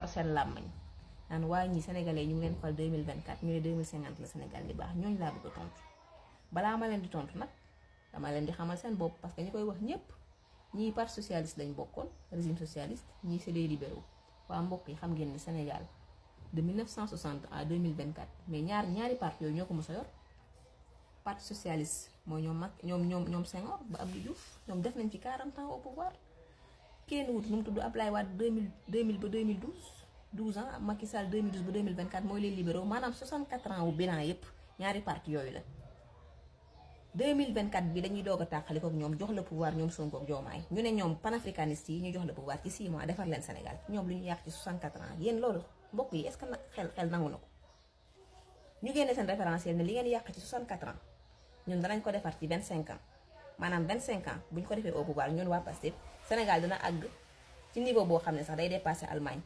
seen làmmañ naan waa ñi sénégalais ñu ngi leen fal 2024 ñu ne 2050 la Sénégal di baax ñooñu laa bëgg a tontu balaa ma leen di tontu nag dama leen di xamal seen bopp parce que ñi koy wax ñëpp ñii parti socialiste lañ bokkoon régime socialiste ñii c'est les libéraux waa mbokk yi xam ngeen ni Sénégal de 1960 à 2024 mais ñaari parti yooyu ñoo ko mos a yor parti socialiste mooy ñoom Senghor ba Abdou Diouf ñoom def nañ ci 40 ans au pouvoir kenn wut nu mu tudd Ablaye Wade 2000 ba 2012 12 ans Macky Sall 2012 ba 2024 mooy les libéraux maanaam 64 ans wu bilan yépp ñaari parti yooyu la 2024 bi dañuy doog a tàqali ko ak ñoom jox la pouvoir ñoom Sonko ak Diomaye ñu ne ñoom panafricanistes yi ñu jox la pouvoir ci 6 mois defar leen Sénégal ñoom lu ñu yàq ci 64 ans yéen loolu mbokk yi est-ce que xel nangu na ko ñu génne seen référentiel ne li ngeen yàq ci 64 ans ñun danañ ko defar ci 25 ans maanaam 25 ans bu ñu ko defee au pouvoir ñun waa Pastef Sénégal dina àgg ci niveau boo xam ne sax day dépasser Allemagne